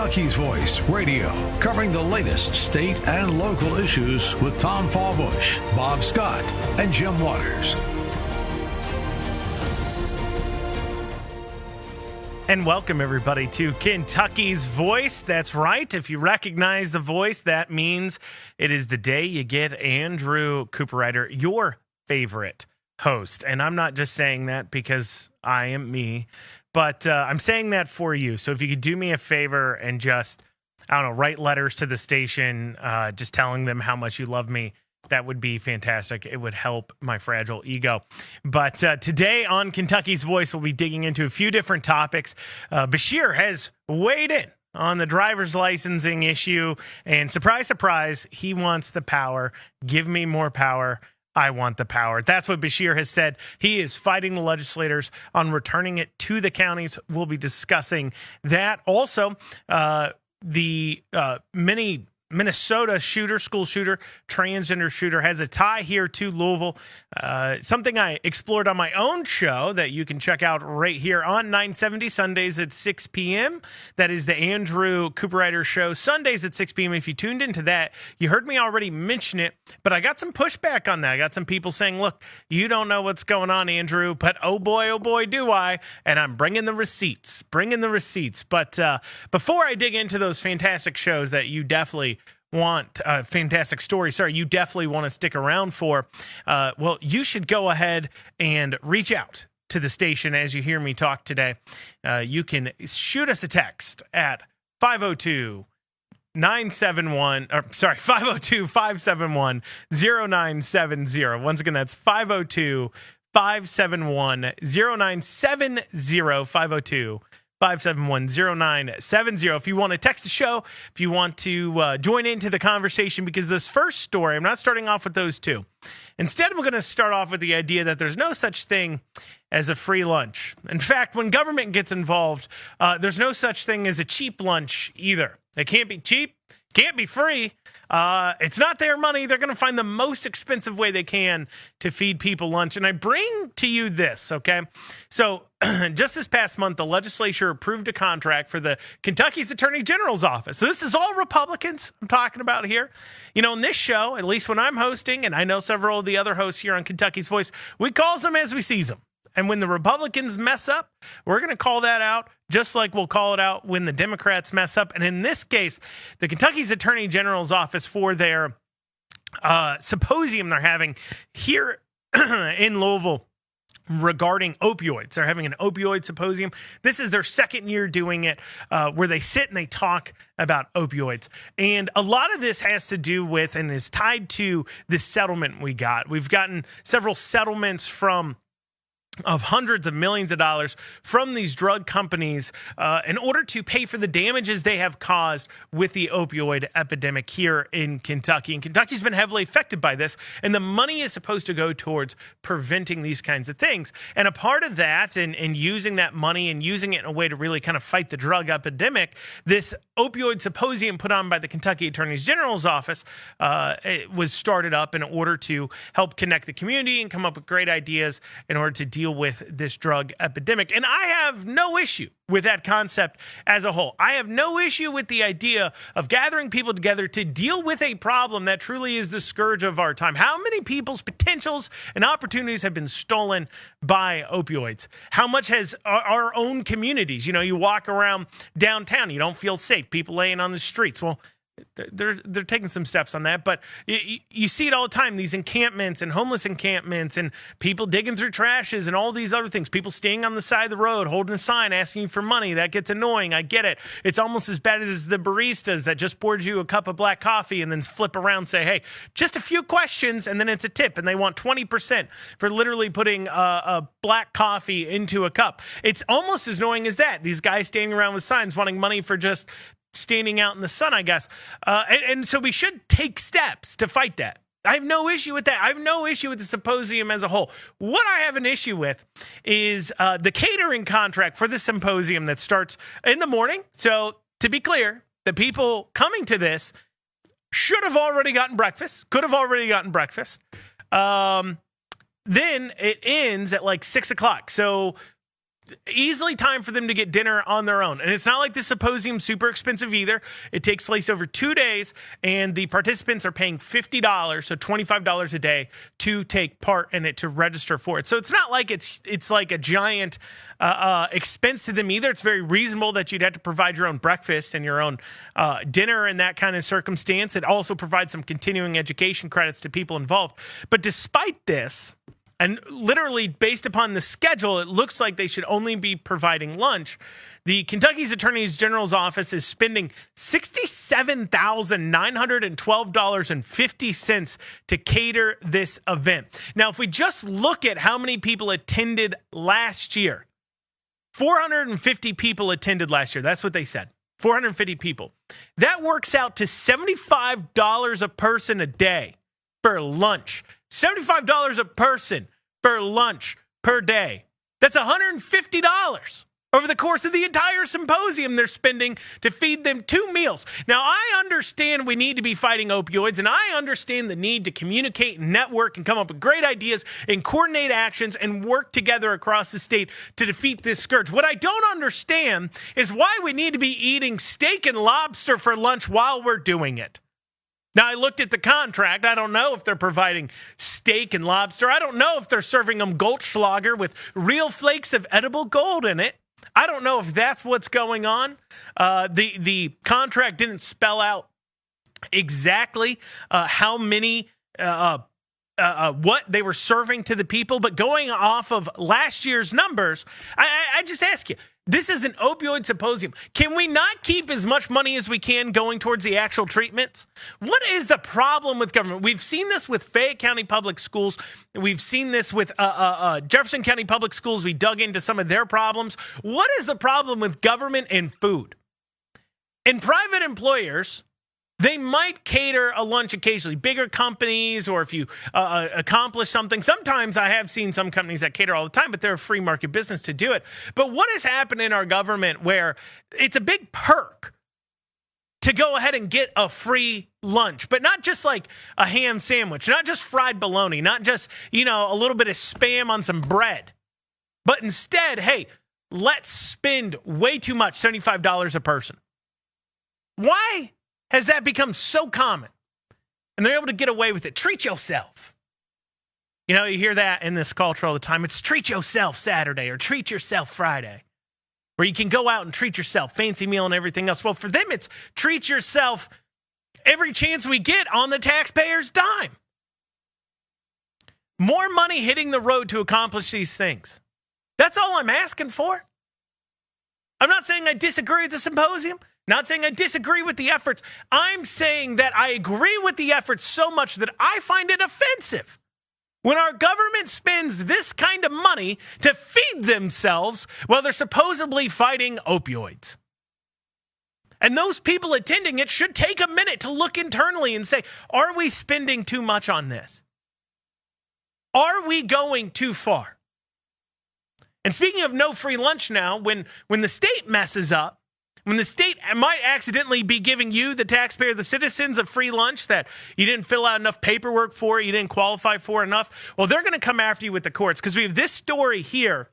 Kentucky's Voice Radio, covering the latest state and local issues with Tom Fallbush, Bob Scott, and Jim Waters. And welcome, everybody, to Kentucky's Voice. That's right. If you recognize the voice, that means it is the day you get Andrew Cooperrider, your favorite host. And I'm not just saying that because I am me, but I'm saying that for you. So if you could do me a favor and just, I don't know, write letters to the station, just telling them how much you love me, that would be fantastic. It would help my fragile ego. But today on Kentucky's Voice, we'll be digging into a few different topics. Beshear has weighed in on the driver's licensing issue. And surprise, surprise, he wants the power. Give me more power. I want the power. That's what Beshear has said. He is fighting the legislators on returning it to the counties. We'll be discussing that. Also, the Minnesota school shooter, transgender shooter, has a tie here to Louisville. Something I explored on my own show that you can check out right here on 970 Sundays at 6 p.m. That is the Andrew Cooperrider Show, Sundays at 6 p.m. If you tuned into that, you heard me already mention it, but I got some pushback on that. I got some people saying, look, you don't know what's going on, Andrew, but oh boy, do I. And I'm bringing the receipts. But before I dig into those fantastic shows that you definitely want fantastic story. Sorry, you definitely want to stick around for. Well, you should go ahead and reach out to the station as you hear me talk today. You can shoot us a text at 502-571-0970. Once again, that's 502-571-0970. 571-0970. If you want to text the show, if you want to join into the conversation, because this first story, I'm not starting off with those two. Instead, we're going to start off with the idea that there's no such thing as a free lunch. In fact, when government gets involved, there's no such thing as a cheap lunch either. It can't be cheap, can't be free. It's not their money. They're going to find the most expensive way they can to feed people lunch. And I bring to you this, okay? So just this past month, the legislature approved a contract for the Kentucky's Attorney General's office. So this is all Republicans I'm talking about here. You know, in this show, at least when I'm hosting, and I know several of the other hosts here on Kentucky's Voice, we calls them as we sees them. And when the Republicans mess up, we're going to call that out, just like we'll call it out when the Democrats mess up. And in this case, the Kentucky's Attorney General's office, for their symposium they're having here in Louisville regarding opioids. They're having an opioid symposium. This is their second year doing it, where they sit and they talk about opioids. And a lot of this has to do with and is tied to this settlement we got. We've gotten several settlements of hundreds of millions of dollars from these drug companies in order to pay for the damages they have caused with the opioid epidemic here in Kentucky. And Kentucky's been heavily affected by this, and the money is supposed to go towards preventing these kinds of things. And a part of that, and using that money and using it in a way to really kind of fight the drug epidemic, this opioid symposium put on by the Kentucky Attorney General's office, it was started up in order to help connect the community and come up with great ideas in order to deal with this drug epidemic. And I have no issue with that concept as a whole. I have no issue with the idea of gathering people together to deal with a problem that truly is the scourge of our time. How many people's potentials and opportunities have been stolen by opioids? How much has our own communities, you know, you walk around downtown, you don't feel safe, people laying on the streets. Well, they're taking some steps on that, but you see it all the time, these encampments and homeless encampments and people digging through trashes and all these other things, people staying on the side of the road, holding a sign, asking you for money. That gets annoying. I get it. It's almost as bad as the baristas that just poured you a cup of black coffee and then flip around and say, hey, just a few questions, and then it's a tip, and they want 20% for literally putting a black coffee into a cup. It's almost as annoying as that. These guys standing around with signs wanting money for just standing out in the sun, I guess. And so we should take steps to fight that. I have no issue with that. I have no issue with the symposium as a whole. What I have an issue with is the catering contract for the symposium that starts in the morning. So to be clear, the people coming to this should have already gotten breakfast, could have already gotten breakfast. Then it ends at like 6 o'clock. So easily time for them to get dinner on their own. And it's not like the symposium's super expensive either. It takes place over 2 days, and the participants are paying $50, so $25 a day to take part in it, to register for it. So it's not like it's like a giant expense to them either. It's very reasonable that you'd have to provide your own breakfast and your own dinner in that kind of circumstance. It also provides some continuing education credits to people involved. But despite this, and literally based upon the schedule, it looks like they should only be providing lunch. The Kentucky's Attorney General's office is spending $67,912.50 to cater this event. Now, if we just look at how many people attended last year, 450 people attended last year. That's what they said. 450 people. That works out to $75 a person a day for lunch. $75 a person for lunch per day. That's $150 over the course of the entire symposium they're spending to feed them 2 meals. Now, I understand we need to be fighting opioids, and I understand the need to communicate and network and come up with great ideas and coordinate actions and work together across the state to defeat this scourge. What I don't understand is why we need to be eating steak and lobster for lunch while we're doing it. Now, I looked at the contract. I don't know if they're providing steak and lobster. I don't know if they're serving them Goldschlager with real flakes of edible gold in it. I don't know if that's what's going on. The contract didn't spell out exactly how many, what they were serving to the people. But going off of last year's numbers, I just ask you, this is an opioid symposium. Can we not keep as much money as we can going towards the actual treatments? What is the problem with government? We've seen this with Fayette County Public Schools. We've seen this with Jefferson County Public Schools. We dug into some of their problems. What is the problem with government and food? And private employers, they might cater a lunch occasionally. Bigger companies, or if you accomplish something. Sometimes I have seen some companies that cater all the time, but they're a free market business to do it. But what has happened in our government where it's a big perk to go ahead and get a free lunch, but not just like a ham sandwich, not just fried bologna, not just, a little bit of Spam on some bread, but instead, hey, let's spend way too much, $75 a person. Why has that become so common? And they're able to get away with it. Treat yourself. You hear that in this culture all the time. It's treat yourself Saturday or treat yourself Friday, where you can go out and treat yourself, fancy meal and everything else. Well, for them, it's treat yourself every chance we get on the taxpayer's dime. More money hitting the road to accomplish these things. That's all I'm asking for. I'm not saying I disagree with the symposium. Not saying I disagree with the efforts. I'm saying that I agree with the efforts so much that I find it offensive when our government spends this kind of money to feed themselves while they're supposedly fighting opioids. And those people attending it should take a minute to look internally and say, are we spending too much on this? Are we going too far? And speaking of no free lunch now, when the state messes up, when the state might accidentally be giving you, the taxpayer, the citizens, a free lunch that you didn't fill out enough paperwork for, you didn't qualify for enough, well, they're going to come after you with the courts, because we have this story here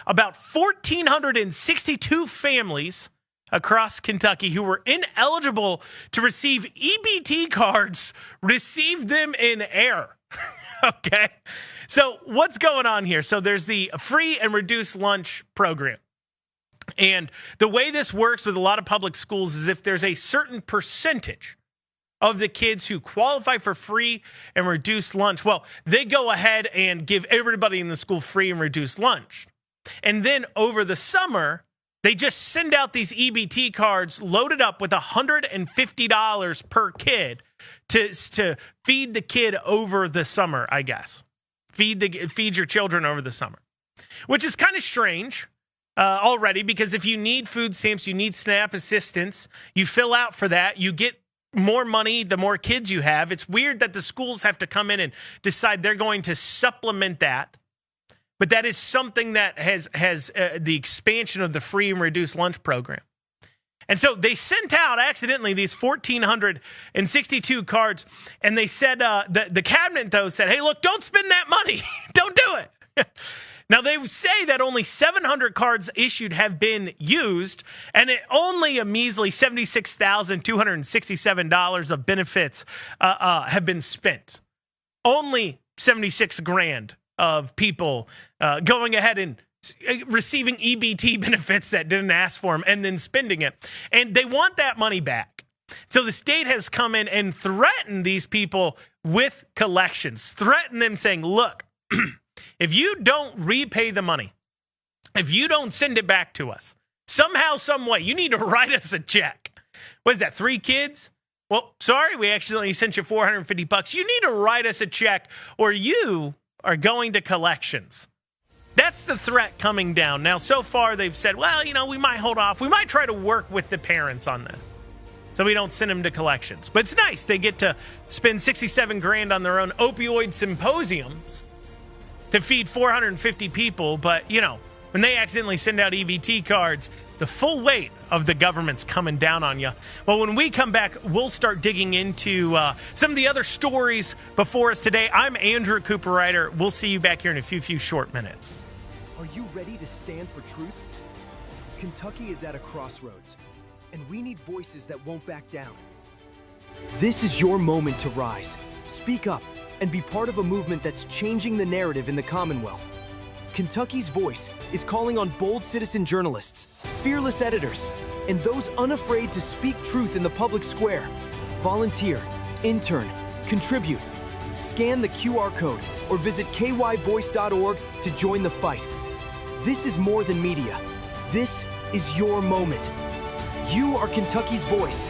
about 1,462 families across Kentucky who were ineligible to receive EBT cards, received them in error. Okay, so what's going on here? So there's the free and reduced lunch program. And the way this works with a lot of public schools is if there's a certain percentage of the kids who qualify for free and reduced lunch, well, they go ahead and give everybody in the school free and reduced lunch. And then over the summer, they just send out these EBT cards loaded up with $150 per kid to feed the kid over the summer, I guess. Feed your children over the summer, which is kind of strange. Already, because if you need food stamps, you need SNAP assistance, you fill out for that, you get more money the more kids you have. It's weird that the schools have to come in and decide they're going to supplement that. But that is something that has the expansion of the free and reduced lunch program. And so they sent out accidentally these 1,462 cards, and they said, the cabinet, though, said, hey, look, don't spend that money. Don't do it. Now, they say that only 700 cards issued have been used, and only a measly $76,267 of benefits have been spent. Only 76 grand of people going ahead and receiving EBT benefits that didn't ask for them and then spending it. And they want that money back. So the state has come in and threatened these people with collections, threatened them saying, look, if you don't repay the money, if you don't send it back to us, somehow, some way, you need to write us a check. What is that, 3 kids? Well, sorry, we accidentally sent you $450. You need to write us a check or you are going to collections. That's the threat coming down. Now, so far, they've said, well, we might hold off. We might try to work with the parents on this so we don't send them to collections. But it's nice. They get to spend 67 grand on their own opioid symposiums to feed 450 people. But, when they accidentally send out EBT cards, the full weight of the government's coming down on you. Well, when we come back, we'll start digging into some of the other stories before us today. I'm Andrew Cooper-Ryder. We'll see you back here in a few short minutes. Are you ready to stand for truth? Kentucky is at a crossroads, and we need voices that won't back down. This is your moment to rise, speak up, and be part of a movement that's changing the narrative in the Commonwealth. Kentucky's Voice is calling on bold citizen journalists, fearless editors, and those unafraid to speak truth in the public square. Volunteer, intern, contribute. Scan the QR code or visit kyvoice.org to join the fight. This is more than media. This is your moment. You are Kentucky's voice.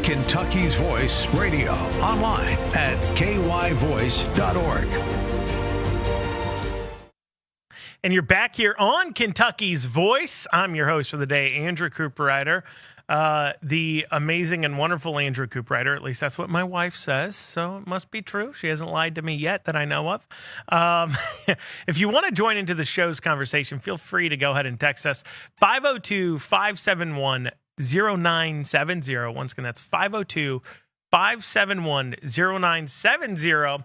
Kentucky's Voice Radio, online at kyvoice.org. And you're back here on Kentucky's Voice. I'm your host for the day, Andrew Cooper-Ryder, the amazing and wonderful Andrew Cooper-Ryder. At least that's what my wife says, so it must be true. She hasn't lied to me yet that I know of. If you want to join into the show's conversation, feel free to go ahead and text us 502-571-0970. Once again, that's 502-571-0970.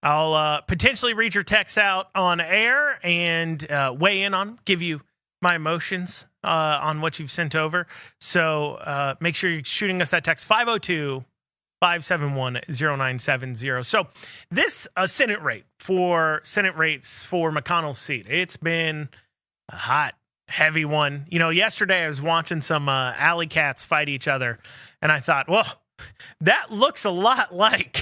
I'll potentially read your texts out on air and weigh in on, give you my emotions on what you've sent over. So make sure you're shooting us that text, 502-571-0970. So this Senate race for McConnell's seat, it's been a hot, heavy one. Yesterday I was watching some alley cats fight each other, and I thought, well, that looks a lot like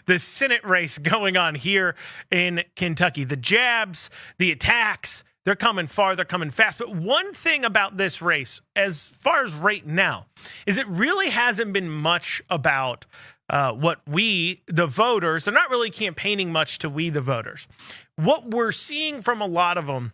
the Senate race going on here in Kentucky. The jabs, the attacks, they're coming far, they're coming fast. But one thing about this race, as far as right now, is it really hasn't been much about what we, the voters, they're not really campaigning much to we, the voters. What we're seeing from a lot of them,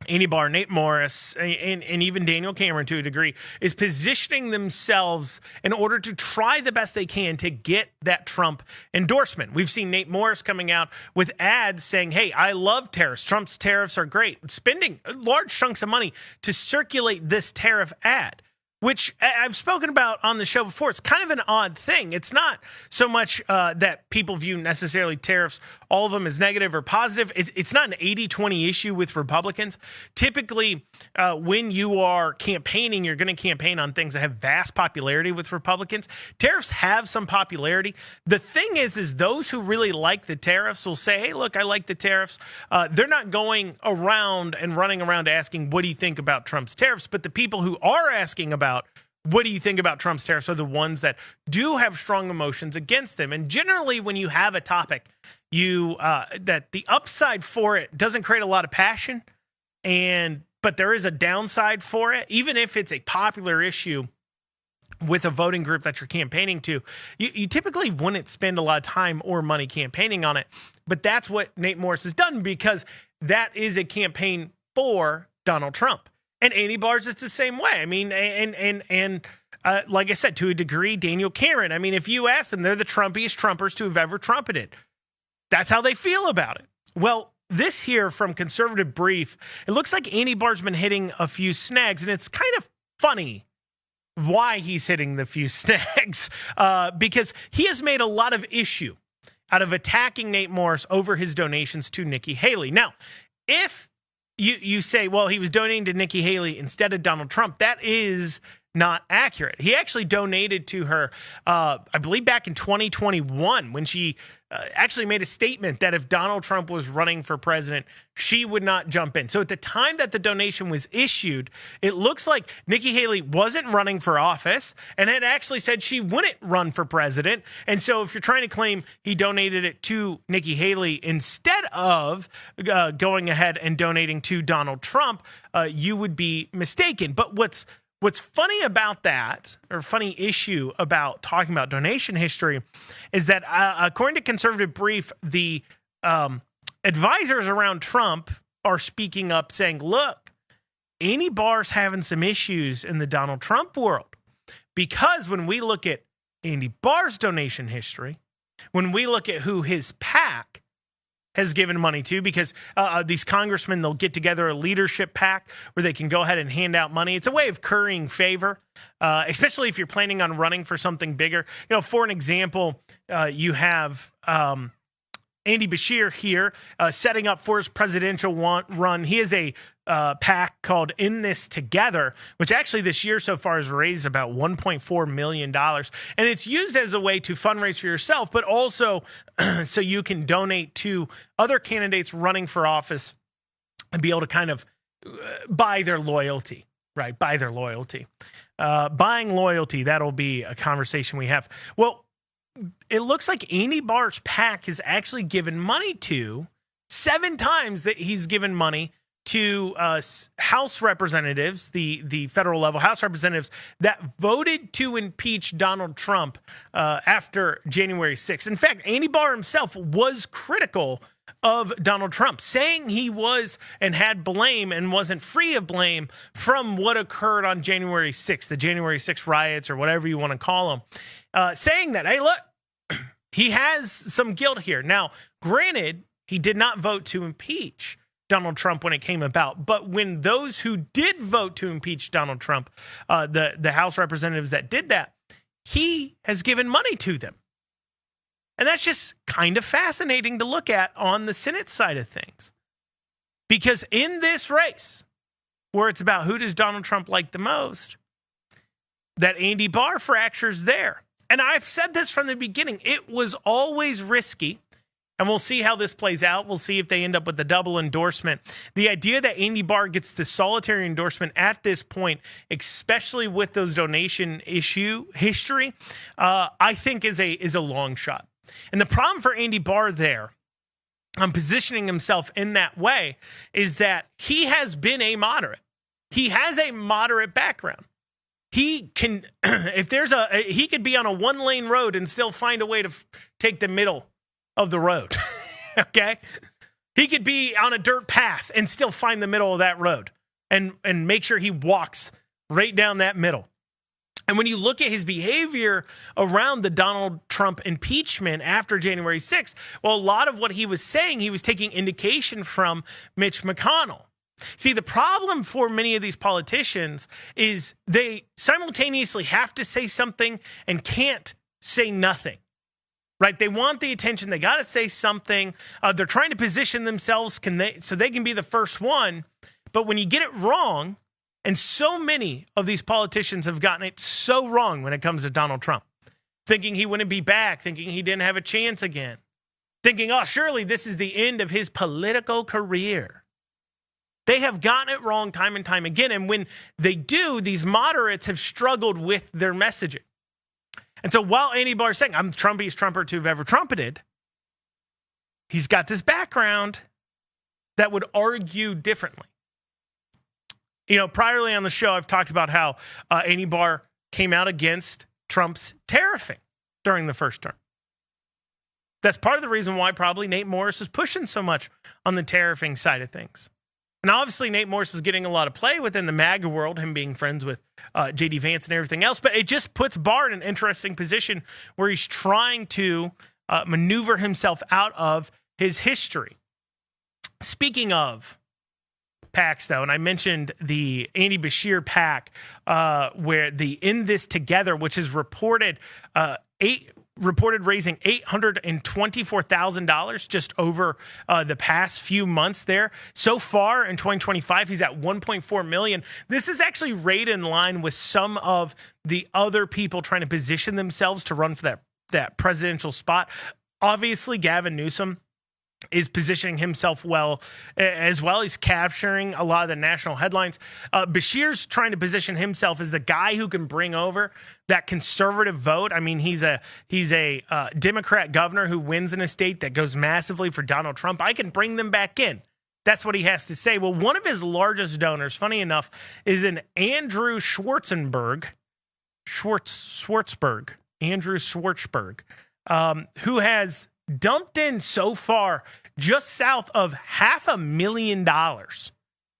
Andy Beshear, Nate Morris, and even Daniel Cameron to a degree, is positioning themselves in order to try the best they can to get that Trump endorsement. We've seen Nate Morris coming out with ads saying, hey, I love tariffs. Trump's tariffs are great. Spending large chunks of money to circulate this tariff ad, which I've spoken about on the show before. It's kind of an odd thing. It's not so much that people view necessarily tariffs, all of them, as negative or positive. It's not an 80-20 issue with Republicans. Typically, when you are campaigning, you're going to campaign on things that have vast popularity with Republicans. Tariffs have some popularity. The thing is those who really like the tariffs will say, hey, look, I like the tariffs. They're not going around and running around asking, what do you think about Trump's tariffs? But the people who are asking about, what do you think about Trump's tariffs, are the ones that do have strong emotions against them. And generally, when you have a topic, that the upside for it doesn't create a lot of passion, but there is a downside for it, even if it's a popular issue with a voting group that you're campaigning to, you typically wouldn't spend a lot of time or money campaigning on it. But that's what Nate Morris has done, because that is a campaign for Donald Trump. And Andy Beshear, it's the same way. I mean, and like I said, to a degree, Daniel Cameron. I mean, if you ask them, they're the Trumpiest Trumpers to have ever trumpeted. That's how they feel about it. Well, this here from Conservative Brief, it looks like Andy Barr's been hitting a few snags, and it's kind of funny why he's hitting the few snags, because he has made a lot of issue out of attacking Nate Morris over his donations to Nikki Haley. Now, if you say, well, he was donating to Nikki Haley instead of Donald Trump, that is not accurate. He actually donated to her, I believe back in 2021, when she actually made a statement that if Donald Trump was running for president, she would not jump in. So at the time that the donation was issued, it looks like Nikki Haley wasn't running for office and had actually said she wouldn't run for president. And so if you're trying to claim he donated it to Nikki Haley instead of going ahead and donating to Donald Trump, you would be mistaken. But What's funny about that, or funny issue about talking about donation history, is that according to Conservative Brief, the advisors around Trump are speaking up saying, look, Andy Barr's having some issues in the Donald Trump world. Because when we look at Andy Barr's donation history, when we look at who his PAC has given money to, because these congressmen, they'll get together a leadership PAC where they can go ahead and hand out money. It's a way of currying favor, especially if you're planning on running for something bigger. You know, for an example, you have Andy Beshear here setting up for his presidential run. He has a PAC called In This Together, which actually this year so far has raised about $1.4 million. And it's used as a way to fundraise for yourself, but also so you can donate to other candidates running for office and be able to kind of buy their loyalty, right? Buy their loyalty. Buying loyalty, that'll be a conversation we have. Well, it looks like Andy Barr's PAC has actually given money to 7 times that he's given money to House representatives, the federal level House representatives that voted to impeach Donald Trump after January 6th. In fact, Andy Barr himself was critical of Donald Trump, saying he was and had blame and wasn't free of blame from what occurred on January 6th, the January 6th riots or whatever you want to call them, saying that, hey, look, he has some guilt here. Now, granted, he did not vote to impeach Donald Trump when it came about. But when those who did vote to impeach Donald Trump, the House representatives that did that, he has given money to them. And that's just kind of fascinating to look at on the Senate side of things. Because in this race, where it's about who does Donald Trump like the most, that Andy Barr fractures there. And I've said this from the beginning. It was always risky. And we'll see how this plays out. We'll see if they end up with a double endorsement. The idea that Andy Barr gets the solitary endorsement at this point, especially with those donation issue history, I think is a long shot. And the problem for Andy Barr there, positioning himself in that way, is that he has been a moderate. He has a moderate background. He can, he could be on a 1-lane road and still find a way to take the middle of the road. Okay? He could be on a dirt path and still find the middle of that road and make sure he walks right down that middle. And when you look at his behavior around the Donald Trump impeachment after January 6th, well, a lot of what he was saying, he was taking indication from Mitch McConnell. See, the problem for many of these politicians is they simultaneously have to say something and can't say nothing. Right? They want the attention. They got to say something. They're trying to position themselves so they can be the first one. But when you get it wrong, and so many of these politicians have gotten it so wrong when it comes to Donald Trump, thinking he wouldn't be back, thinking he didn't have a chance again, thinking, oh, surely this is the end of his political career. They have gotten it wrong time and time again. And when they do, these moderates have struggled with their messaging. And so while Andy Barr is saying, I'm the Trumpiest Trumper to have ever trumpeted, he's got this background that would argue differently. You know, priorly on the show, I've talked about how Andy Barr came out against Trump's tariffing during the first term. That's part of the reason why probably Nate Morris is pushing so much on the tariffing side of things. And obviously, Nate Morris is getting a lot of play within the MAGA world, him being friends with J.D. Vance and everything else. But it just puts Barr in an interesting position where he's trying to maneuver himself out of his history. Speaking of PACs, though, and I mentioned the Andy Beshear PAC, where the In This Together, which is reported raising $824,000 just over the past few months there. So far in 2025, he's at $1.4 million. This is actually right in line with some of the other people trying to position themselves to run for that presidential spot. Obviously, Gavin Newsom is positioning himself well as well. He's capturing a lot of the national headlines. Beshear's trying to position himself as the guy who can bring over that conservative vote. I mean, he's a Democrat governor who wins in a state that goes massively for Donald Trump. I can bring them back in. That's what he has to say. Well, one of his largest donors, funny enough, is an Andrew Schwartzberg, who has dumped in so far just south of $500,000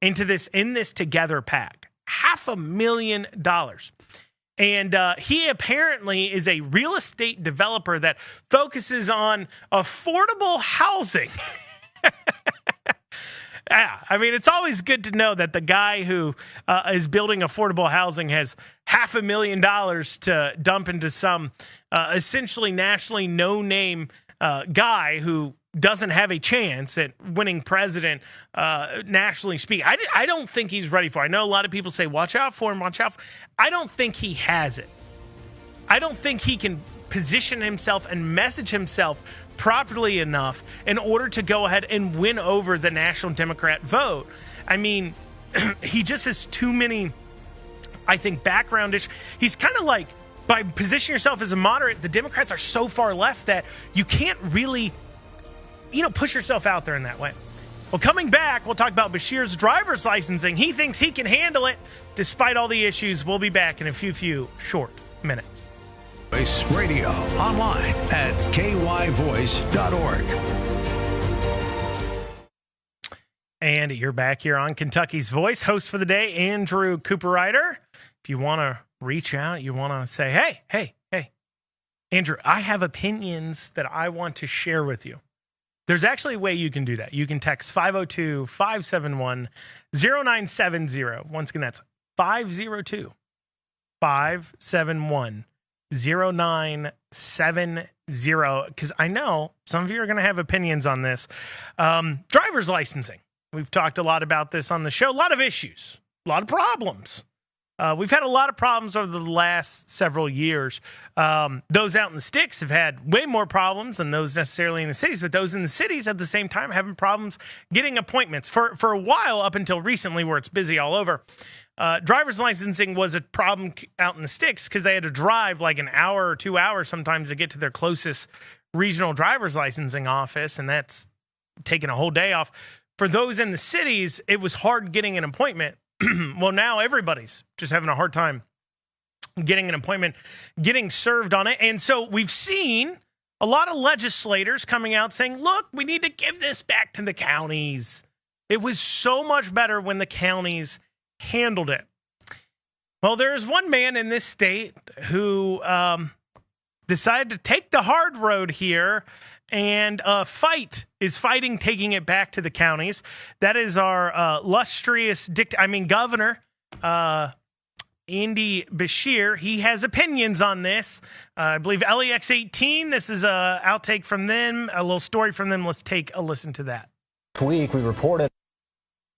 into this In This Together PAC. $500,000. And he apparently is a real estate developer that focuses on affordable housing. Yeah, I mean, it's always good to know that the guy who is building affordable housing has $500,000 to dump into some essentially nationally no-name guy who doesn't have a chance at winning president, nationally speaking. I don't think he's ready for it. I know a lot of people say, watch out for him, watch out. I don't think he has it. I don't think he can position himself and message himself properly enough in order to go ahead and win over the National Democrat vote. I mean, he just has too many, I think, background issues. He's kind of like, by positioning yourself as a moderate, the Democrats are so far left that you can't really, push yourself out there in that way. Well, coming back, we'll talk about Beshear's driver's licensing. He thinks he can handle it despite all the issues. We'll be back in a few short minutes. Voice Radio online at kyvoice.org. And you're back here on Kentucky's Voice. Host for the day, Andrew Cooper-Ryder. If you want to reach out, you want to say, hey, Andrew, I have opinions that I want to share with you. There's actually a way you can do that. You can text 502-571-0970. Once again, that's 502-571-0970. Because I know some of you are going to have opinions on this. Driver's licensing. We've talked a lot about this on the show. A lot of issues, a lot of problems. We've had a lot of problems over the last several years. Those out in the sticks have had way more problems than those necessarily in the cities, but those in the cities at the same time having problems getting appointments for a while up until recently where it's busy all over. Driver's licensing was a problem out in the sticks because they had to drive like an hour or 2 hours sometimes to get to their closest regional driver's licensing office, and that's taking a whole day off. For those in the cities, it was hard getting an appointment. Well, now everybody's just having a hard time getting an appointment, getting served on it. And so we've seen a lot of legislators coming out saying, look, we need to give this back to the counties. It was so much better when the counties handled it. Well, there's one man in this state who decided to take the hard road here and fighting taking it back to the counties. That is our illustrious governor, Andy Beshear. He has opinions on this. I believe LEX 18, this is a outtake from them, a little story from them. Let's take a listen to that. This week, we reported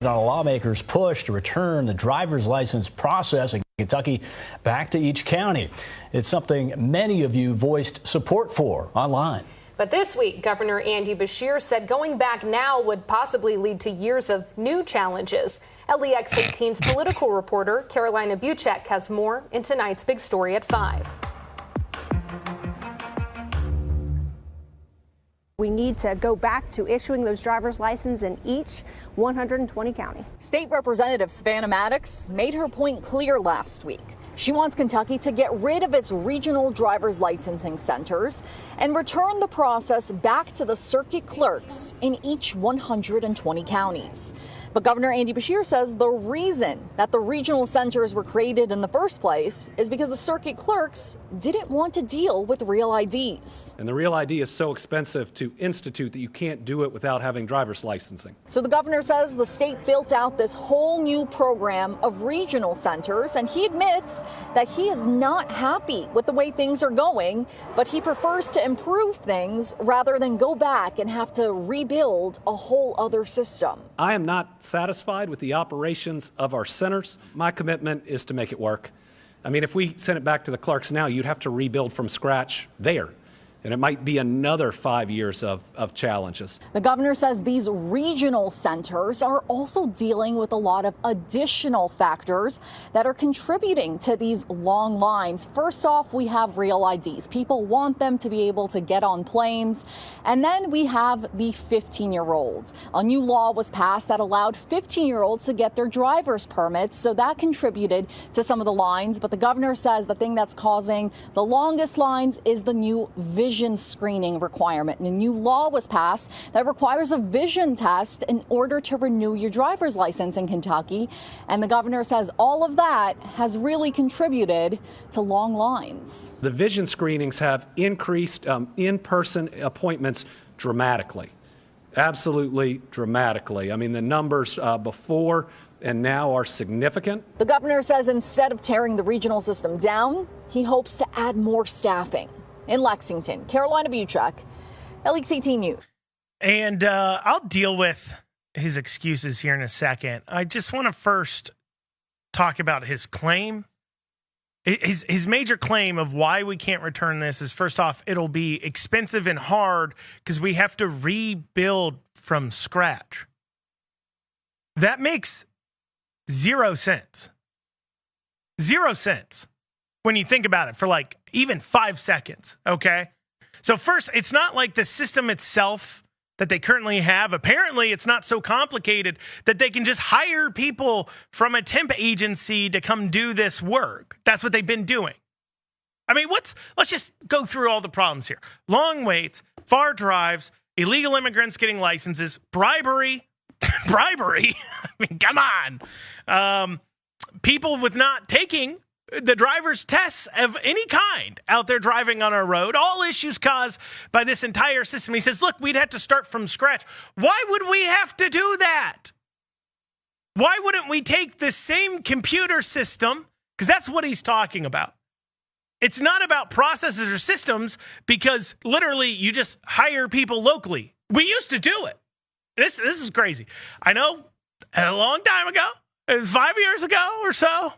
on a lawmaker's push to return the driver's license process in Kentucky back to each county. It's something many of you voiced support for online. But this week, Governor Andy Beshear said going back now would possibly lead to years of new challenges. LEX 18's political reporter Carolina Buchek has more in tonight's big story at 5. We need to go back to issuing those driver's licenses in each 120 county. State Representative Savannah Maddox made her point clear last week. She wants Kentucky to get rid of its regional driver's licensing centers and return the process back to the circuit clerks in each 120 counties. But Governor Andy Beshear says the reason that the regional centers were created in the first place is because the circuit clerks didn't want to deal with real IDs. And the real ID is so expensive to institute that you can't do it without having driver's licensing. So the governor says the state built out this whole new program of regional centers, and he admits that he is not happy with the way things are going, but he prefers to improve things rather than go back and have to rebuild a whole other system. I am not satisfied with the operations of our centers. My commitment is to make it work. I mean, if we sent it back to the clerks now, you'd have to rebuild from scratch there. And it might be another 5 years of challenges. The governor says these regional centers are also dealing with a lot of additional factors that are contributing to these long lines. First off, we have real IDs. People want them to be able to get on planes. And then we have the 15-year-olds. A new law was passed that allowed 15-year-olds to get their driver's permits. So that contributed to some of the lines. But the governor says the thing that's causing the longest lines is the new vision screening requirement. And a new law was passed that requires a vision test in order to renew your driver's license in Kentucky. And the governor says all of that has really contributed to long lines. The vision screenings have increased in-person appointments dramatically. Absolutely dramatically. I mean, the numbers before and now are significant. The governor says instead of tearing the regional system down, he hopes to add more staffing. In Lexington, Carolina Buchek, LX18 News. And I'll deal with his excuses here in a second. I just want to first talk about his claim. His major claim of why we can't return this is, first off, it'll be expensive and hard because we have to rebuild from scratch. That makes 0 sense. 0 cents. When you think about it for like even 5 seconds, okay? So first, it's not like the system itself that they currently have. Apparently, it's not so complicated that they can just hire people from a temp agency to come do this work. That's what they've been doing. I mean, let's just go through all the problems here. Long waits, far drives, illegal immigrants getting licenses, bribery. I mean, come on. People with not taking the driver's tests of any kind out there driving on our road, all issues caused by this entire system. He says, look, we'd have to start from scratch. Why would we have to do that? Why wouldn't we take the same computer system? Because that's what he's talking about. It's not about processes or systems because literally you just hire people locally. We used to do it. This is crazy. I know a long time ago, 5 years ago or so,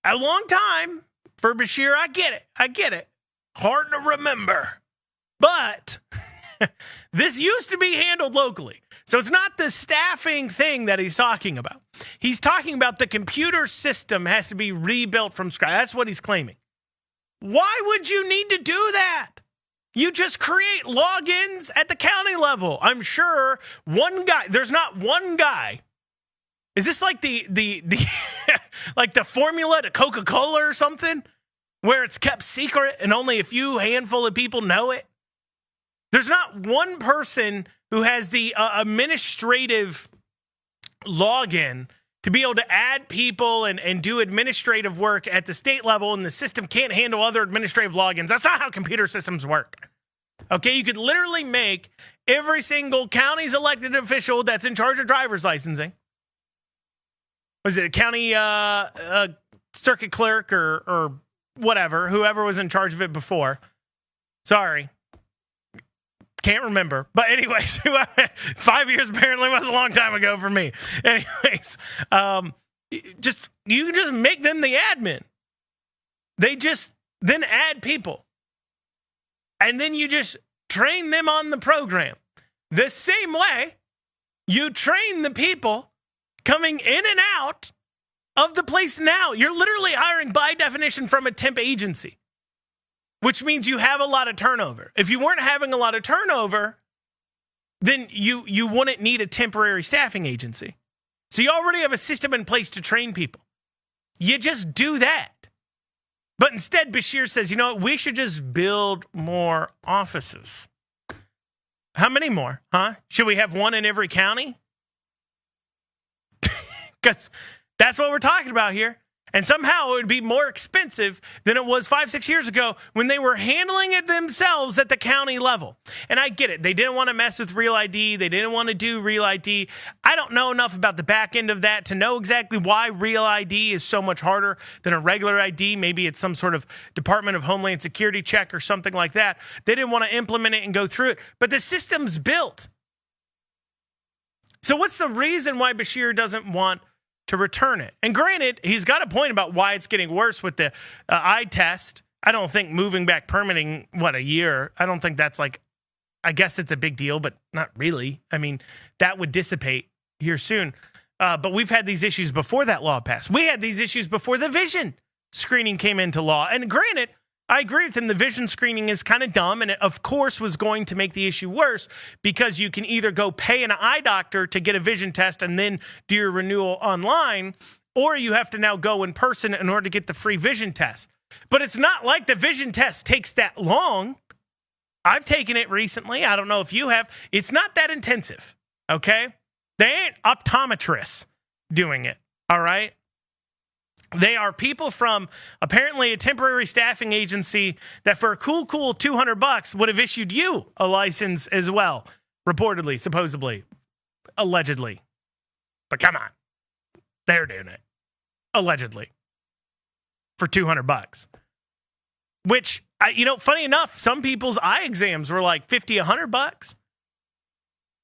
a long time for Beshear. I get it. Hard to remember. But this used to be handled locally. So it's not the staffing thing that he's talking about. He's talking about the computer system has to be rebuilt from scratch. That's what he's claiming. Why would you need to do that? You just create logins at the county level. I'm sure there's not one guy. Is this like the like the formula to Coca-Cola or something where it's kept secret and only a few handful of people know it? There's not one person who has the administrative login to be able to add people and do administrative work at the state level, and the system can't handle other administrative logins. That's not how computer systems work. Okay, you could literally make every single county's elected official that's in charge of driver's licensing. Was it a county circuit clerk or whatever, whoever was in charge of it before? Sorry. Can't remember. But anyways, 5 years apparently was a long time ago for me. Anyways, you can just make them the admin. They just then add people. And then you just train them on the program. The same way you train the people coming in and out of the place now. You're literally hiring by definition from a temp agency, which means you have a lot of turnover. If you weren't having a lot of turnover, then you wouldn't need a temporary staffing agency. So you already have a system in place to train people. You just do that. But instead, Beshear says, you know what, we should just build more offices. How many more, huh? Should we have one in every county? Because that's what we're talking about here. And somehow it would be more expensive than it was 5-6 years ago when they were handling it themselves at the county level. And I get it. They didn't want to mess with Real ID. They didn't want to do Real ID. I don't know enough about the back end of that to know exactly why Real ID is so much harder than a regular ID. Maybe it's some sort of Department of Homeland Security check or something like that. They didn't want to implement it and go through it. But the system's built. So what's the reason why Beshear doesn't want to return it? And granted, he's got a point about why it's getting worse with the eye test. I don't think moving back permitting, a year, I don't think that's like, I guess it's a big deal, but not really. I mean, that would dissipate here soon. But we've had these issues before that law passed. We had these issues before the vision screening came into law. And granted, I agree with him. The vision screening is kind of dumb, and it, of course, was going to make the issue worse because you can either go pay an eye doctor to get a vision test and then do your renewal online, or you have to now go in person in order to get the free vision test. But it's not like the vision test takes that long. I've taken it recently. I don't know if you have. It's not that intensive, okay? They ain't optometrists doing it, all right? They are people from apparently a temporary staffing agency that for a cool $200 would have issued you a license as well. Reportedly, supposedly, allegedly. But come on. They're doing it. Allegedly. For $200. Which, funny enough, some people's eye exams were like $50, $100.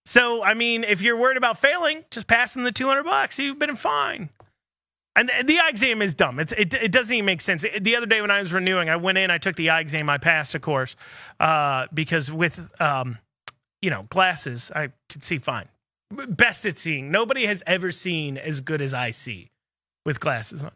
So, I mean, if you're worried about failing, just pass them the $200. You've been fine. And the eye exam is dumb. It doesn't even make sense. The other day when I was renewing, I went in, I took the eye exam, I passed, of course, because with, glasses, I could see fine. Best at seeing. Nobody has ever seen as good as I see with glasses on.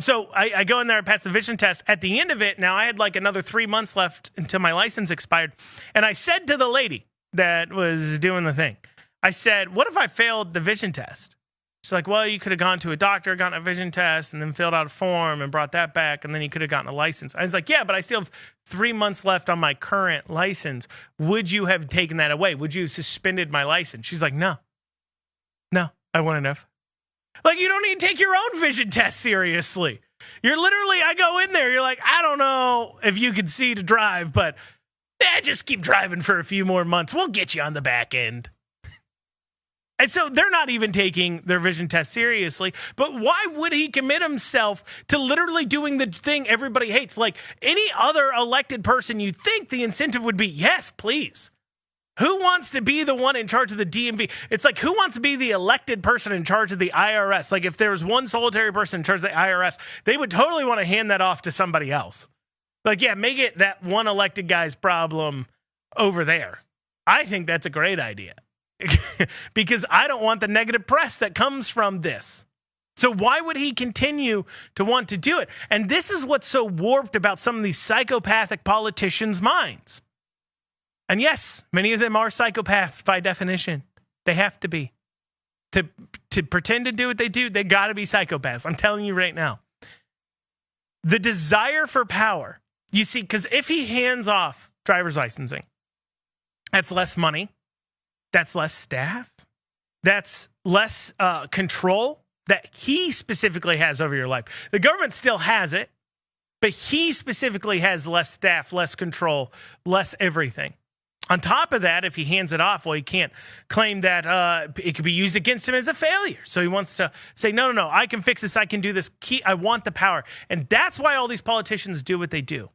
So I go in there, I pass the vision test. At the end of it, now I had like another 3 months left until my license expired. And I said to the lady that was doing the thing, I said, what if I failed the vision test? She's like, well, you could have gone to a doctor, gotten a vision test, and then filled out a form and brought that back, and then you could have gotten a license. I was like, yeah, but I still have 3 months left on my current license. Would you have taken that away? Would you have suspended my license? She's like, no, I wouldn't have. Like, you don't need to take your own vision test seriously. You're literally, I go in there, you're like, I don't know if you can see to drive, but just keep driving for a few more months. We'll get you on the back end. And so they're not even taking their vision test seriously. But why would he commit himself to literally doing the thing everybody hates? Like any other elected person, you think the incentive would be, yes, please. Who wants to be the one in charge of the DMV? It's like, who wants to be the elected person in charge of the IRS? Like if there was one solitary person in charge of the IRS, they would totally want to hand that off to somebody else. Like, yeah, make it that one elected guy's problem over there. I think that's a great idea. Because I don't want the negative press that comes from this. So why would he continue to want to do it? And this is what's so warped about some of these psychopathic politicians' minds. And yes, many of them are psychopaths by definition. They have to be. To pretend to do what they do, they got to be psychopaths. I'm telling you right now. The desire for power. You see, because if he hands off driver's licensing, that's less money. That's less staff. That's less control that he specifically has over your life. The government still has it, but he specifically has less staff, less control, less everything. On top of that, if he hands it off, well, he can't claim that it could be used against him as a failure. So he wants to say, no, I can fix this. I can do this. I want the power. And that's why all these politicians do what they do.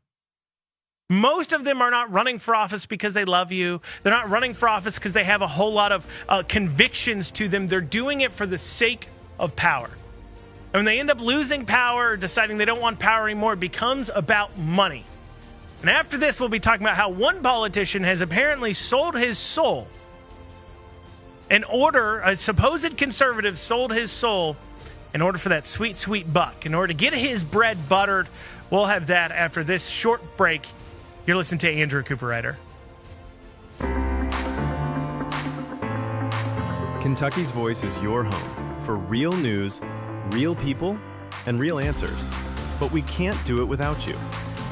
Most of them are not running for office because they love you. They're not running for office because they have a whole lot of convictions to them. They're doing it for the sake of power. And when they end up losing power or deciding they don't want power anymore, it becomes about money. And after this, we'll be talking about how one politician has apparently sold his soul. A supposed conservative sold his soul in order for that sweet, sweet buck. In order to get his bread buttered. We'll have that after this short break. You're listening to Andrew Cooper-Ryder. Kentucky's Voice is your home for real news, real people, and real answers. but we can't do it without you.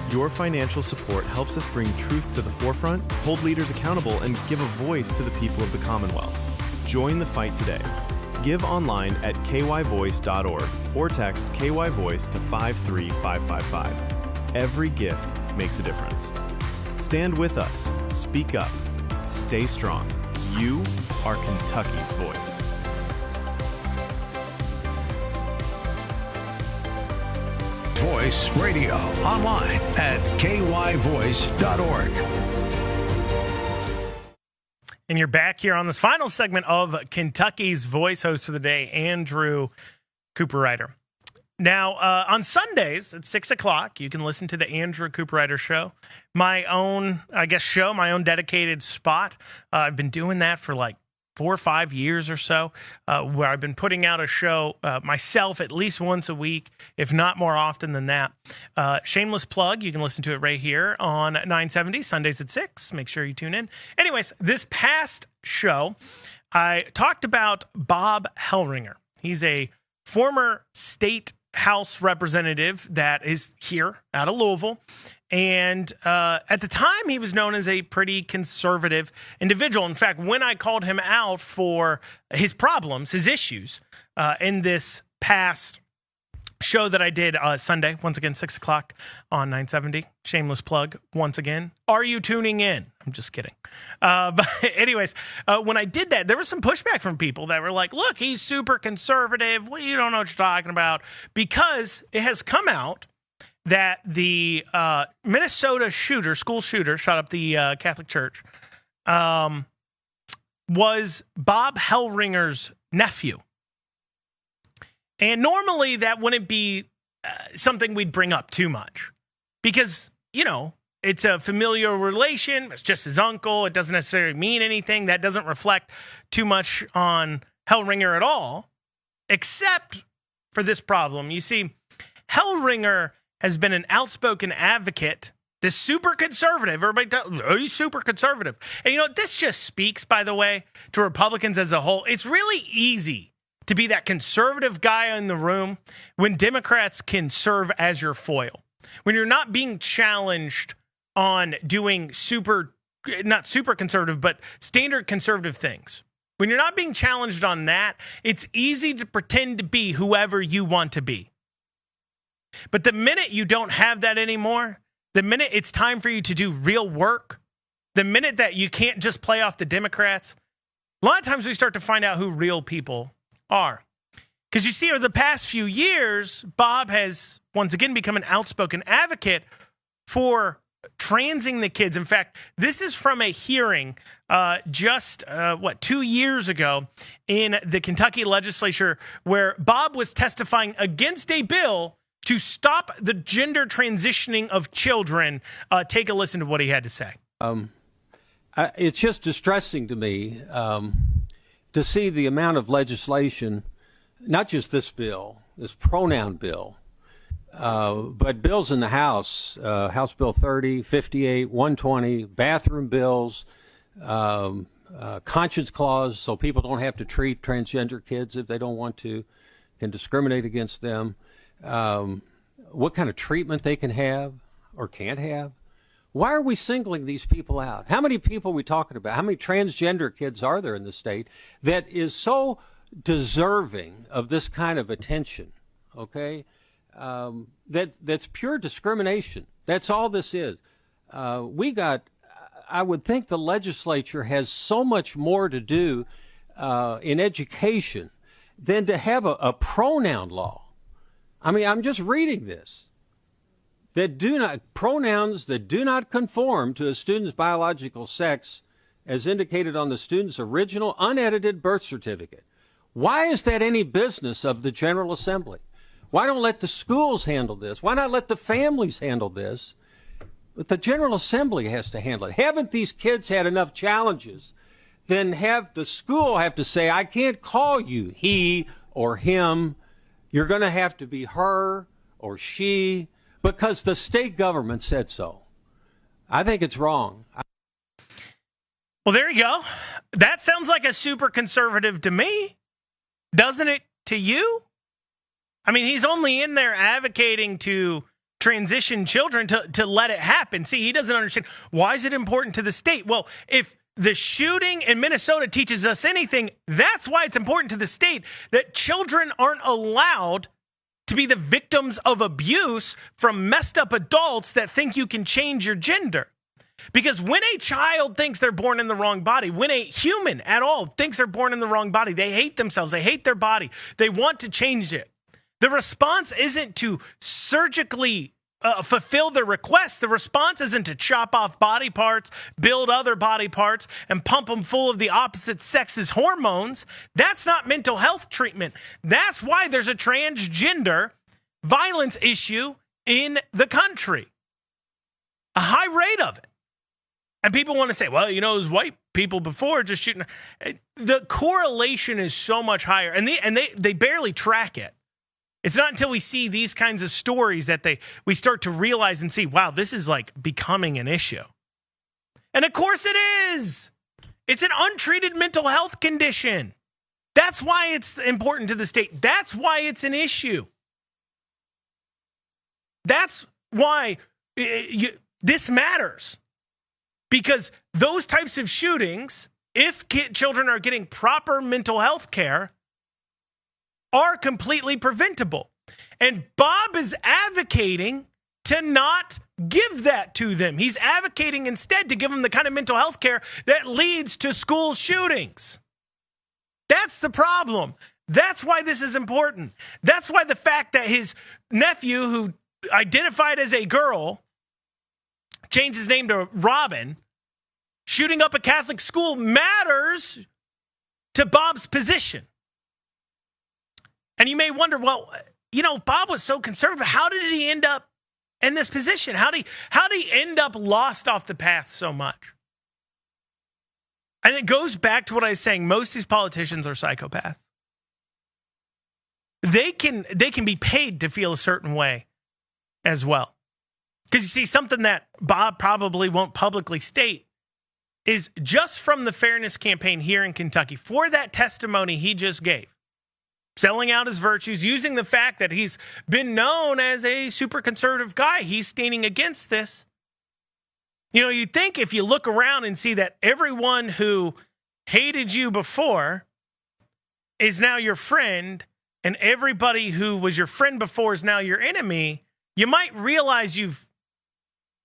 Your financial support helps us bring truth to the forefront, hold leaders accountable, and give a voice to the people of the Commonwealth. Join the fight today. Give online at kyvoice.org or text KYVoice to 53555. Every gift makes a difference. Stand with us. Speak up. Stay strong. You are Kentucky's voice. Voice Radio, online at kyvoice.org. And you're back here on this final segment of Kentucky's Voice. Host of the day, Andrew Cooper-Ryder. Now, on Sundays at 6 o'clock, you can listen to the Andrew Cooper-Ryder Show. My own, show, my own dedicated spot. I've been doing that for like 4 or 5 years or so, where I've been putting out a show myself at least once a week, if not more often than that. Shameless plug, you can listen to it right here on 970, Sundays at 6. Make sure you tune in. Anyways, this past show, I talked about Bob Hellringer. He's a former state House representative that is here out of Louisville. And at the time, he was known as a pretty conservative individual. In fact, when I called him out for his problems, his issues, in this past show that I did Sunday, once again, 6 o'clock on 970, shameless plug, once again. Are you tuning in? I'm just kidding. But anyways, when I did that, there was some pushback from people that were like, look, he's super conservative. Well, you don't know what you're talking about. Because it has come out that the Minnesota school shooter, shot up the Catholic church, was Bob Hellringer's nephew. And normally that wouldn't be something we'd bring up too much because, it's a familial relation. It's just his uncle. It doesn't necessarily mean anything. That doesn't reflect too much on Hellringer at all, except for this problem. You see, Hellringer has been an outspoken advocate, this super conservative. Everybody tells, oh, he's super conservative. And this just speaks, by the way, to Republicans as a whole. It's really easy to be that conservative guy in the room when Democrats can serve as your foil. When you're not being challenged on doing not super conservative, but standard conservative things. When you're not being challenged on that, it's easy to pretend to be whoever you want to be. But the minute you don't have that anymore, the minute it's time for you to do real work, the minute that you can't just play off the Democrats, a lot of times we start to find out who real people are. Because you see, over the past few years, Bob has once again become an outspoken advocate for transing the kids. In fact, this is from a hearing just 2 years ago in the Kentucky legislature where Bob was testifying against a bill to stop the gender transitioning of children. Take a listen to what he had to say. It's just distressing to me to see the amount of legislation, not just this bill, this pronoun bill, but bills in the House, House Bill 30, 58, 120, bathroom bills, conscience clause, so people don't have to treat transgender kids if they don't want to, can discriminate against them, what kind of treatment they can have or can't have. Why are we singling these people out? How many people are we talking about? How many transgender kids are there in the state that is so deserving of this kind of attention? Okay, that's pure discrimination. That's all this is. I would think the legislature has so much more to do in education than to have a pronoun law. I mean, I'm just reading this. Pronouns that do not conform to a student's biological sex as indicated on the student's original unedited birth certificate. Why is that any business of the General Assembly? Why don't let the schools handle this? Why not let the families handle this? But the General Assembly has to handle it. Haven't these kids had enough challenges? Then have the school have to say, I can't call you he or him. You're going to have to be her or she, because the state government said so. I think it's wrong. Well, there you go. That sounds like a super conservative to me. Doesn't it to you? I mean, he's only in there advocating to transition children to let it happen. See, he doesn't understand. Why is it important to the state? Well, if the shooting in Minnesota teaches us anything, that's why it's important to the state that children aren't allowed to be the victims of abuse from messed up adults that think you can change your gender. Because when a child thinks they're born in the wrong body, when a human at all thinks they're born in the wrong body, they hate themselves, they hate their body, they want to change it. The response isn't to surgically fulfill their request. The response isn't to chop off body parts, build other body parts, and pump them full of the opposite sex's hormones. That's not mental health treatment. That's why there's a transgender violence issue in the country. A high rate of it. And people want to say, well, you know, it was white people before just shooting. The correlation is so much higher, and they barely track it. It's not until we see these kinds of stories that we start to realize and see, wow, this is like becoming an issue. And of course it is. It's an untreated mental health condition. That's why it's important to the state. That's why it's an issue. That's why this matters. Because those types of shootings, if children are getting proper mental health care, are completely preventable. And Bob is advocating to not give that to them. He's advocating instead to give them the kind of mental health care that leads to school shootings. That's the problem. That's why this is important. That's why the fact that his nephew, who identified as a girl, changed his name to Robin, shooting up a Catholic school matters to Bob's position. And you may wonder, well, you know, if Bob was so conservative, how did he end up in this position? How did he end up lost off the path so much? And it goes back to what I was saying. Most of these politicians are psychopaths. They can be paid to feel a certain way as well. Because you see, something that Bob probably won't publicly state is just from the Fairness Campaign here in Kentucky, for that testimony he just gave, selling out his virtues, using the fact that he's been known as a super conservative guy, he's standing against this. You know, you'd think if you look around and see that everyone who hated you before is now your friend, and everybody who was your friend before is now your enemy, you might realize you've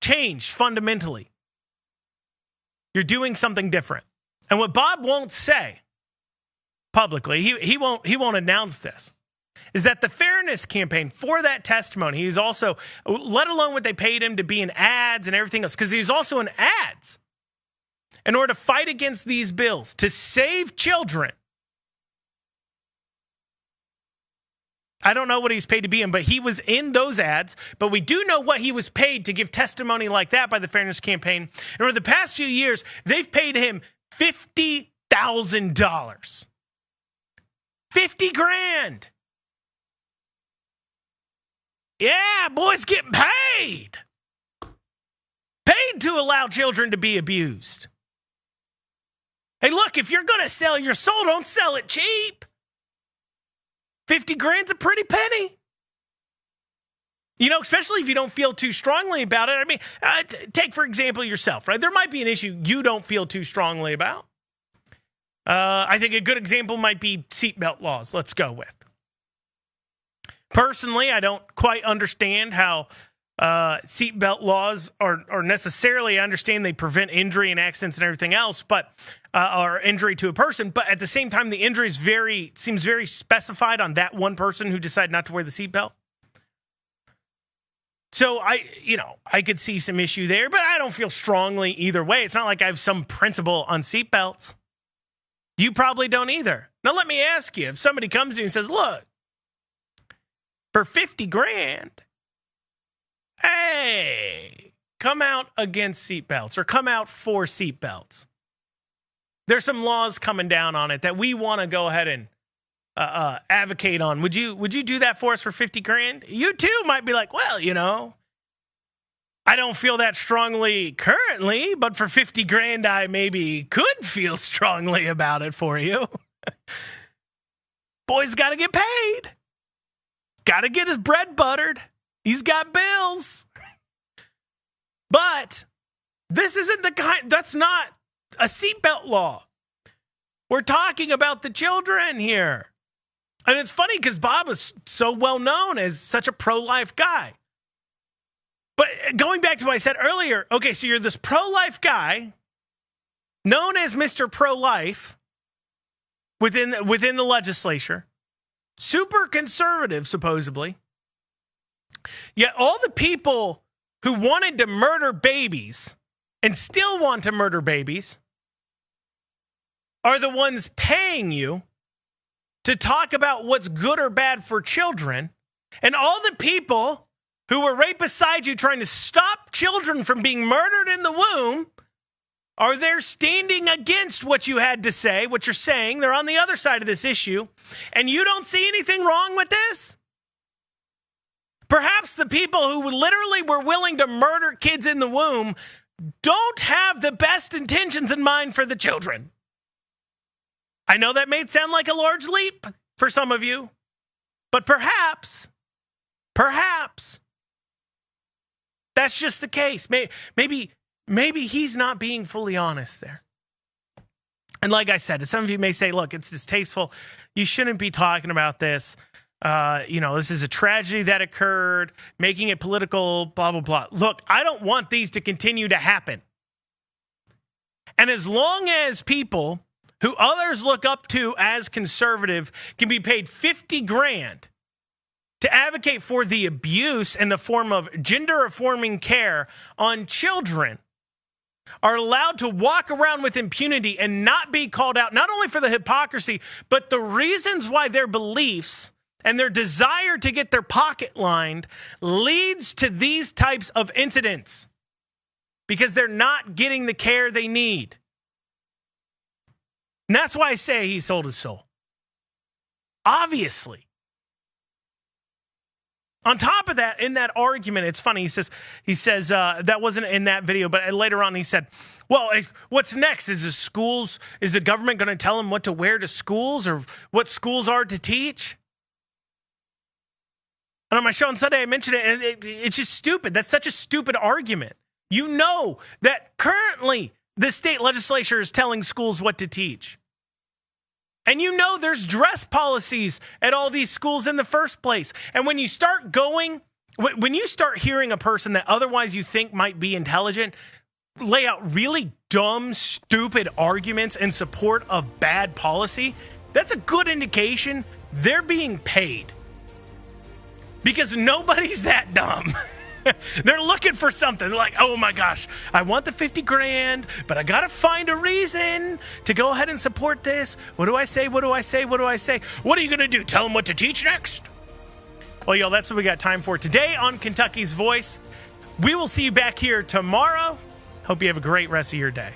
changed fundamentally. You're doing something different. And what Bob won't say publicly, he won't announce this, is that the Fairness Campaign, for that testimony, he's also, let alone what they paid him to be in ads and everything else, because he's also in ads, in order to fight against these bills, to save children. I don't know what he's paid to be in, but he was in those ads. But we do know what he was paid to give testimony like that by the Fairness Campaign. And over the past few years, they've paid him $50,000. $50,000. Yeah, boys getting paid. Paid to allow children to be abused. Hey, look, if you're going to sell your soul, don't sell it cheap. $50,000's a pretty penny. You know, especially if you don't feel too strongly about it. I mean, take, for example, yourself, right? There might be an issue you don't feel too strongly about. I think a good example might be seatbelt laws. Let's go with. Personally, I don't quite understand how seatbelt laws are necessarily, I understand they prevent injury and accidents and everything else, but or injury to a person. But at the same time, the injury seems very specified on that one person who decided not to wear the seatbelt. So I could see some issue there, but I don't feel strongly either way. It's not like I have some principle on seatbelts. You probably don't either. Now, let me ask you, if somebody comes to you and says, look, for $50,000, hey, come out against seatbelts or come out for seatbelts. There's some laws coming down on it that we want to go ahead and advocate on. Would you do that for us for $50,000? You too might be like, well, you know, I don't feel that strongly currently, but for $50,000, I maybe could feel strongly about it for you. Boys got to get paid. got to get his bread buttered. He's got bills. But this isn't the kind, that's not a seatbelt law. We're talking about the children here. And it's funny because Bob is so well known as such a pro-life guy. But going back to what I said earlier, okay, so you're this pro-life guy, known as Mr. Pro-Life within the legislature, super conservative, supposedly. Yet all the people who wanted to murder babies and still want to murder babies are the ones paying you to talk about what's good or bad for children. And all the people who were right beside you trying to stop children from being murdered in the womb are there standing against what you had to say, what you're saying. They're on the other side of this issue. And you don't see anything wrong with this? Perhaps the people who literally were willing to murder kids in the womb don't have the best intentions in mind for the children. I know that may sound like a large leap for some of you, but perhaps that's just the case. Maybe he's not being fully honest there. And like I said, some of you may say, look, it's distasteful. You shouldn't be talking about this. This is a tragedy that occurred, making it political, blah, blah, blah. Look, I don't want these to continue to happen. And as long as people who others look up to as conservative can be paid $50,000 to advocate for the abuse in the form of gender-affirming care on children, are allowed to walk around with impunity and not be called out, not only for the hypocrisy, but the reasons why their beliefs and their desire to get their pocket lined leads to these types of incidents because they're not getting the care they need. And that's why I say he sold his soul. Obviously. On top of that, in that argument, it's funny. He says that wasn't in that video, but later on he said, well, what's next? Is the government going to tell them what to wear to schools or what schools are to teach? And on my show on Sunday, I mentioned it, and it's just stupid. That's such a stupid argument. You know that currently the state legislature is telling schools what to teach. And you know there's dress policies at all these schools in the first place. And when you start hearing a person that otherwise you think might be intelligent lay out really dumb, stupid arguments in support of bad policy, that's a good indication they're being paid. Because nobody's that dumb. They're looking for something. They're like, oh my gosh, I want the $50,000, but I got to find a reason to go ahead and support this. What do I say? What do I say? What do I say? What are you going to do? Tell them what to teach next? Well, y'all, that's what we got time for today on Kentucky's Voice. We will see you back here tomorrow. Hope you have a great rest of your day.